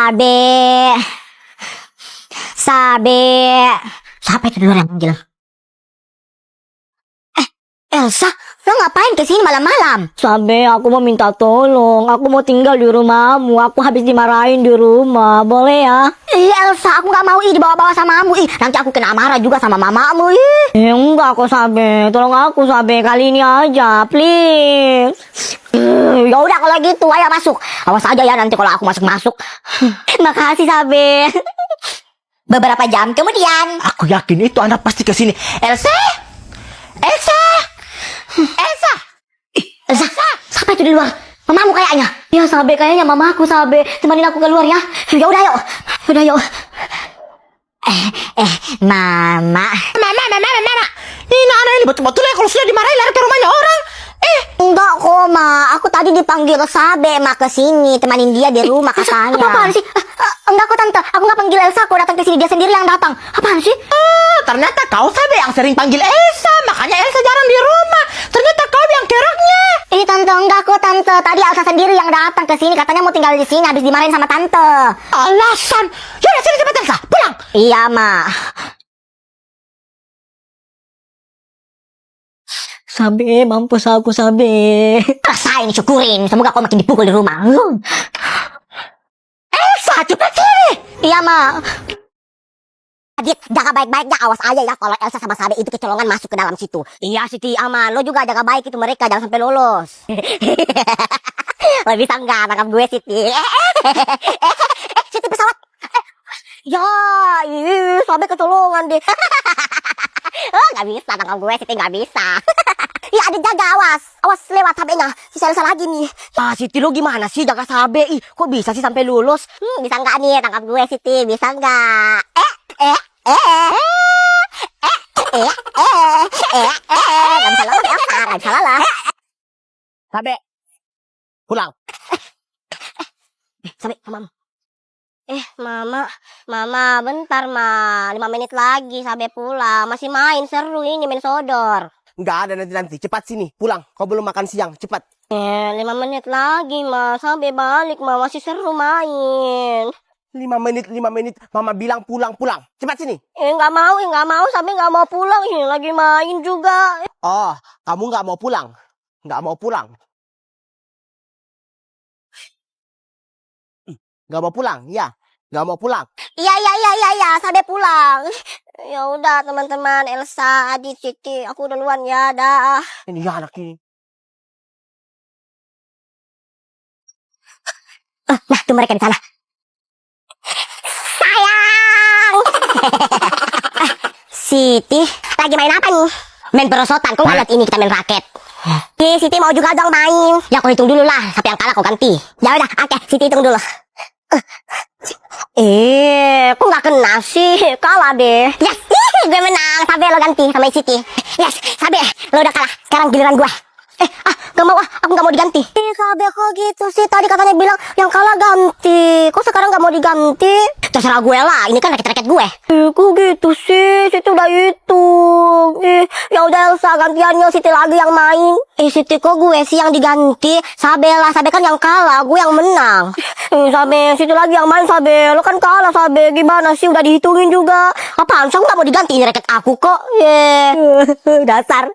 Sabe. Sabe. Siapa itu duluan yang manggil? Elsa, lo ngapain kesini malam-malam? Sabe, aku mau minta tolong. Aku mau tinggal di rumahmu. Aku habis dimarahin di rumah. Boleh ya? Elsa, aku gak mau dibawa-bawa sama kamu. Nanti aku kena marah juga sama mamamu. Enggak kok Sabe. Tolong aku Sabe. Kali ini aja, please. Ya udah kalau gitu, ayo masuk. Awas aja ya nanti kalau aku masuk-masuk. Makasih Sabe. Beberapa jam kemudian. Aku yakin itu anak pasti kesini. Elsa! Elsa! Elsa! Elsa, siapa itu di luar? Mamamu kayaknya. Ya Sabe, kayaknya mamaku Sabe. Temanin aku keluar ya. Ya udah yuk. Udah yuk. Mama. Ini anak ini betul-betul ya kalau sudah dimarahin lari ke rumahnya orang. Enggak kok, Ma. Aku tadi dipanggil Sabe, Ma, ke sini temanin dia di rumah katanya. Apaan sih? Enggak kok, Tante. Aku nggak panggil Elsa, aku datang ke sini, dia sendiri yang datang. Apaan sih? Ternyata kau Sabe yang sering panggil Elsa. Makanya Elsa jarang di rumah. Ternyata kau yang keraknya. Ini Tante, enggak kok, Tante. Tadi Elsa sendiri yang datang ke sini, katanya mau tinggal di sini habis dimarahin sama Tante. Alasan. Yaudah sini cepat Elsa, pulang. Iya, Ma. Sabe, mampus aku Sabe. Rasain, syukurin. Semoga kau makin dipukul di rumah. Elsa, cepat sini. Iya, Ma. Adit, jaga baik-baik ya. Awas aja ya kalau Elsa sama Sabe itu kecolongan masuk ke dalam situ. Iya, Siti, aman. Lo juga jaga baik itu mereka, jangan sampai lolos. Lo bisa nggak tangkap gue, Siti? Siti pesawat. Ya, Sabe kecolongan deh. Nggak bisa tangkap gue, Siti, nggak bisa. Ya, Adit jaga, awas. Awas lewat Sabenya. Si Elsa lagi nih. Siti lo gimana sih jaga Sabe? Kok bisa sih sampai lulus? Bisa nggak nih tangkap gue, Siti? Bisa nggak? Gak bisa lolos Elsa, gak bisa lolos. Sabe, pulang. Sabe, mamamu. Mama, bentar, Ma. 5 menit lagi Sabe pulang. Masih main, seru ini, main sodor. Nggak ada nanti. Cepat sini, pulang. Kau belum makan siang, cepat. 5 menit lagi, Ma. Sabe balik, Ma. Masih seru main. 5 menit. Mama bilang pulang. Cepat sini. Nggak mau. Sabe nggak mau pulang. Ini lagi main juga. Oh, kamu nggak mau pulang? Nggak mau pulang? Nggak mau pulang? Ya, nggak mau pulang. Iya. Sabe pulang. Ya udah, teman-teman. Elsa, Adit, Siti. Aku duluan ya. Dah. Ini ya anak ini. Nah, tuh mereka di sana. Sayang. Siti, lagi main apa nih? Main perosotan. Kok nggak lihat ini kita main raket? Nih, Siti mau juga dong main. Ya, kau hitung dulu lah. Siapa yang kalah kau ganti. Ya udah, oke. Siti hitung dulu. Kok nggak kena sih? Kalah deh. Yes, gue menang. Sabe lo ganti sama Siti. Yes, Sabe, lo udah kalah. Sekarang giliran gue. Gak mau, aku gak mau diganti. Sabe kok gitu sih? Tadi katanya bilang yang kalah ganti. Kok sekarang gak mau diganti? Terserah gue lah, ini kan raket-raket gue. Kok gitu sih? Siti udah hitung. Ya udah Elsa, gantiannya Siti lagi yang main. Siti kok gue sih yang diganti? Sabe lah, Sabe kan yang kalah, gue yang menang. Sabe, Siti lagi yang main Sabe. Lo kan kalah Sabe, gimana sih? Udah dihitungin juga. Apaan sih? Aku gak mau diganti, ini raket aku kok. Dasar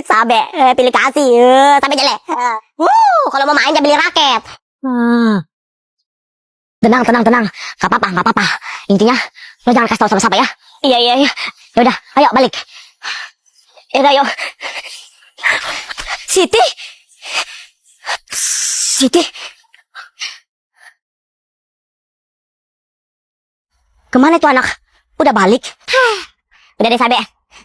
Sabe, pilih kasih. Sabe jelek. Kalau mau main dia beli raket. Tenang. Gak apa-apa. Intinya lo jangan kasih tahu sama siapa ya. Iya. Yaudah, ayo balik. Yaudah, yuk. Siti. Kemana itu anak? Udah balik? Udah deh Sabe.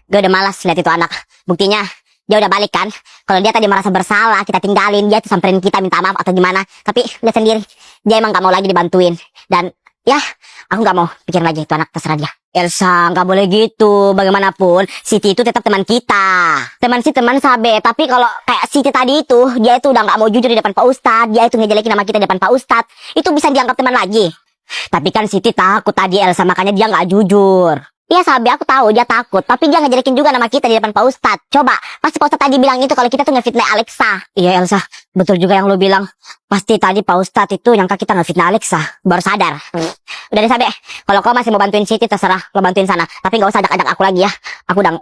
Gue udah malas lihat itu anak. Buktinya dia udah balik kan. Kalau dia tadi merasa bersalah, kita tinggalin, dia tuh samperin kita minta maaf atau gimana. Tapi lihat sendiri, dia emang gak mau lagi dibantuin. Dan ya, aku gak mau pikir lagi itu anak, terserah dia. Elsa, gak boleh gitu. Bagaimanapun, Siti itu tetap teman kita. Teman Sabe. Tapi kalau kayak Siti tadi itu, dia itu udah gak mau jujur di depan Pak Ustadz. Dia itu ngejelekin nama kita di depan Pak Ustadz. Itu bisa dianggap teman lagi. Tapi kan Siti takut tadi Elsa, makanya dia gak jujur. Iya Sabe, aku tahu dia takut, tapi dia ngejelekin juga nama kita di depan Pak Ustadz. Coba, pasti Pak Ustadz tadi bilang itu kalau kita tuh ngefitnah Alexa. Iya Elsa, betul juga yang lo bilang. Pasti tadi Pak Ustadz itu nyangka kita ngefitnah Alexa, baru sadar. Udah deh Sabe, kalau kau masih mau bantuin Siti terserah, lo bantuin sana. Tapi nggak usah ajak-ajak aku lagi ya. Aku udah.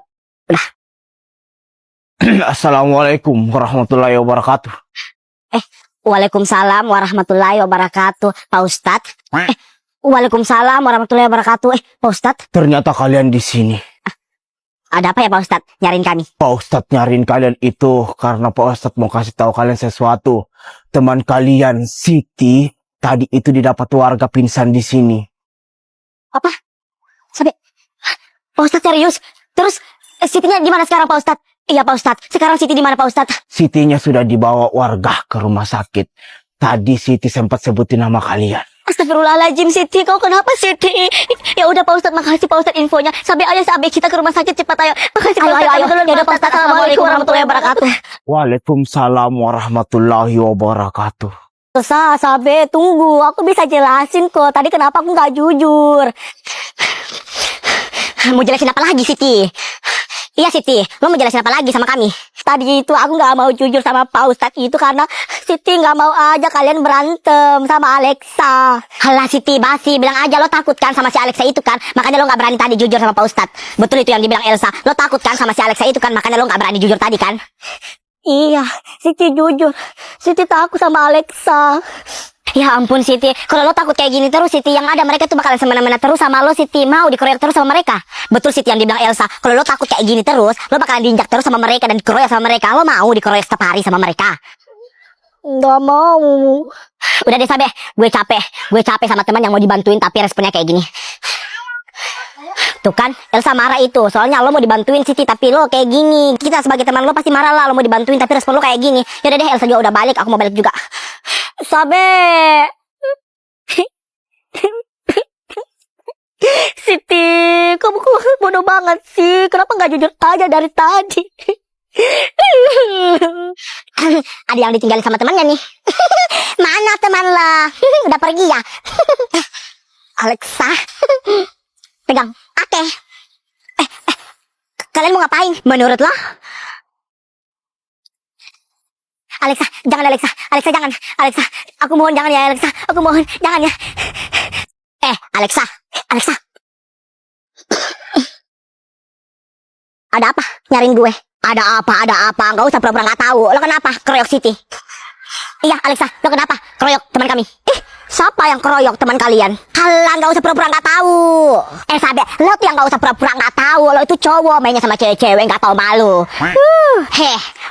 Assalamualaikum warahmatullahi wabarakatuh. Waalaikumsalam warahmatullahi wabarakatuh, Pak Ustadz. Waalaikumsalam warahmatullahi wabarakatuh. Pak Ustadz, Ternyata kalian di sini. ada apa ya Pak Ustadz? Nyariin kami. Pak Ustadz nyariin kalian itu karena Pak Ustadz mau kasih tahu kalian sesuatu. Teman kalian Siti tadi itu didapat warga pingsan di sini. Apa? Sabe, Pak Ustadz serius? Terus Sitinya di mana sekarang Pak Ustadz? Iya Pak Ustadz, sekarang Siti di mana Pak Ustadz? Sitinya sudah dibawa warga ke rumah sakit. Tadi Siti sempat sebutin nama kalian. Astagfirullahaladzim Siti, kau kenapa Siti? Ya udah Pak Ustadz, makasih Pak Ustadz infonya. Sabe kita ke rumah sakit cepat ayo. Makasih Pak Ustadz. Ayo. Ya udah Pak Ustadz, assalamualaikum warahmatullahi wabarakatuh. Waalaikumsalam warahmatullahi wabarakatuh. Sabe, tunggu. Aku bisa jelasin kok. Tadi kenapa aku nggak jujur? Mau jelasin apa lagi Siti? Iya Siti, lo mau jelasin apa lagi sama kami? Tadi itu aku nggak mau jujur sama Pak Ustadz itu karena Siti nggak mau aja kalian berantem sama Alexa. Halah Siti, basi, bilang aja lo takut kan sama si Alexa itu kan, makanya lo nggak berani tadi jujur sama Pak Ustadz. Betul itu yang dibilang Elsa, lo takut kan sama si Alexa itu kan, makanya lo nggak berani jujur tadi kan? Iya, Siti jujur. Siti takut sama Alexa. Ya ampun Siti, kalau lo takut kayak gini terus Siti, yang ada mereka tuh bakalan semena-mena terus sama lo Siti, mau dikeroyok terus sama mereka. Betul Siti yang dibilang Elsa, kalau lo takut kayak gini terus, lo bakalan diinjak terus sama mereka dan dikeroyok sama mereka. Lo mau dikeroyok setiap hari sama mereka? Nggak mau. Udah deh Sabe, gue capek sama teman yang mau dibantuin tapi responnya kayak gini. Tuh kan, Elsa marah itu, soalnya lo mau dibantuin Siti tapi lo kayak gini. Kita sebagai teman lo pasti marah lah, lo mau dibantuin tapi respon lo kayak gini. Yaudah deh, Elsa juga udah balik, aku mau balik juga. Sabe. Siti, kamu kok bodoh banget sih. Kenapa nggak jujur aja dari tadi? Ada yang ditinggalin sama temannya nih. Mana teman lah? Udah pergi ya? Alexa, pegang. Oke. Kalian mau ngapain? Menurut lo? Alexa, jangan Alexa. Alexa jangan. Alexa, aku mohon jangan ya Alexa. Aku mohon jangan ya. Alexa. Alexa. Ada apa? Nyariin gue. Ada apa? Gak usah pura-pura gak tahu. Lo kenapa? Keroyok Siti. Iya Alexa, lo kenapa? Keroyok teman kami. Siapa yang keroyok teman kalian? Halah, gak usah pura-pura gak tahu. Sabe, lo tuh yang gak usah pura-pura gak tahu. Lo itu cowok mainnya sama cewek-cewek gak tahu malu.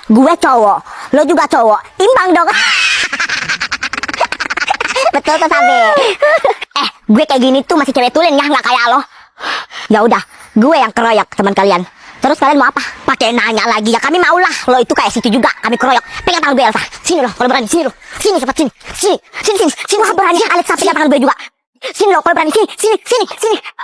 Gue cowok, lo juga cowok. Imbang dong. Betul tuh Sabe. Gue kayak gini tuh masih cewek tulen ya, nggak kayak lo. Ya udah, gue yang keroyok teman kalian. Terus kalian mau apa? Pakai nanya lagi ya, kami maulah. Lo itu kayak situ juga, kami keroyok. Pegang tangan gue Elsa. Sini lo, kalau berani sini lo. Sini cepat sini. Sini lo berani Alexa pegang tangan gue juga. Sini lo, kalau berani sini.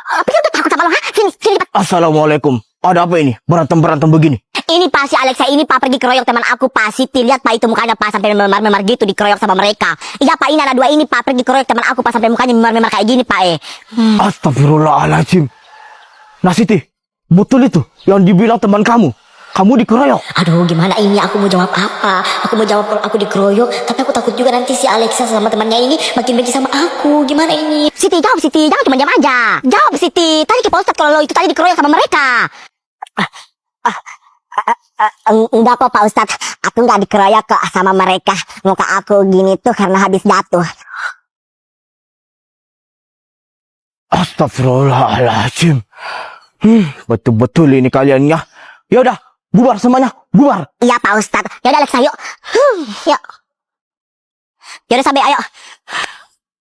Apa sih udah takut sama lo? Sini cepat. Assalamualaikum. Ada apa ini? Berantem begini. Ini Pak si Alexa ini Pak pergi keroyok teman aku Pak Siti. Lihat Pak itu mukanya Pak sampai memar-memar gitu dikeroyok sama mereka. Iya Pak, ini anak dua ini Pak pergi keroyok teman aku Pak sampai mukanya memar-memar kayak gini Pak Astagfirullahaladzim. Nah Siti, betul itu yang dibilang teman kamu. Kamu dikeroyok. Aduh gimana ini, aku mau jawab apa? Aku mau jawab kalau aku dikeroyok, tapi aku takut juga nanti si Alexa sama temannya ini makin benci sama aku. Gimana ini? Siti jawab Siti, jangan cuma diam aja. Jawab Siti, tadi ke Pak Ustadz kalau lo itu tadi dikeroyok sama mereka. Enggak kok Pak Ustadz, aku nggak dikeroyok kok sama mereka. Muka aku gini tuh karena habis jatuh. Astagfirullahaladzim. Betul-betul ini kalian ya. Yaudah, bubar semuanya, bubar. Iya Pak Ustadz. Yaudah Alexa yuk. Yuk. Yaudah Sabe ayo.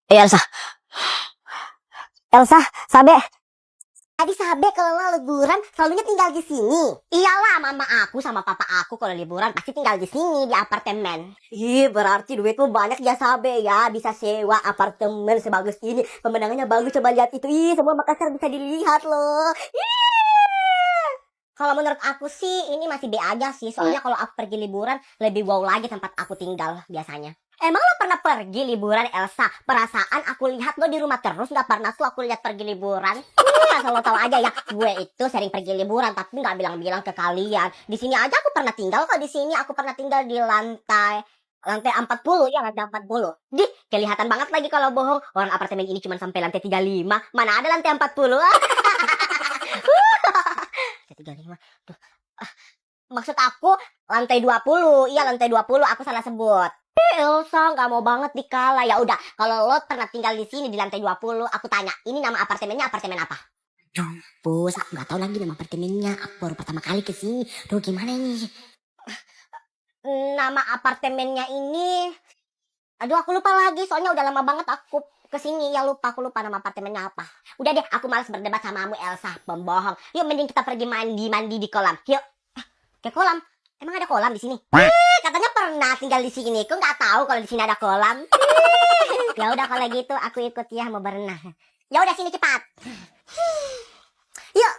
Iya Elsa. Sabe. Tadi Sabe kalau lo liburan selalunya tinggal di sini. Iyalah, mama aku sama papa aku kalau liburan pasti tinggal di sini di apartemen. Berarti duitmu banyak ya Sabe ya, bisa sewa apartemen sebagus ini. Pemandangannya bagus, coba lihat itu. Semua Makassar bisa dilihat loh. Kalau menurut aku sih ini masih B aja sih. Soalnya kalau aku pergi liburan lebih wow lagi tempat aku tinggal biasanya. Emang lo pernah pergi liburan, Elsa? Perasaan aku lihat lo di rumah terus, nggak pernah tuh aku lihat pergi liburan. Asal lo tahu aja ya, gue itu sering pergi liburan, tapi nggak bilang-bilang ke kalian. Di sini aja aku pernah tinggal kok, di sini aku pernah tinggal di lantai 40 ya, lantai 40. Di, kelihatan banget lagi kalau bohong. Orang apartemen ini cuma sampai lantai 35. Mana ada lantai 40? Lantai 35. Tuh. Maksud aku lantai 20. Iya, lantai 20 aku salah sebut. Elsa nggak mau banget dikalah. Ya udah, kalau lo pernah tinggal di sini di lantai 20, aku tanya, ini nama apartemennya apartemen apa? Bos, aku nggak tahu lagi nama apartemennya. Aku baru pertama kali ke sini. Duh, gimana ini? Nama apartemennya ini, aduh aku lupa lagi. Soalnya udah lama banget aku kesini. Ya lupa, aku lupa nama apartemennya apa. Udah deh, aku malas berdebat sama kamu, Elsa, pembohong. Yuk, mending kita pergi mandi di kolam. Yuk, ke kolam. Emang ada kolam di sini? Katanya pernah tinggal di sini. Kok nggak tahu kalau di sini ada kolam? Ya udah kalau gitu aku ikut ya, mau berenang. Ya udah, sini cepat. Yuk.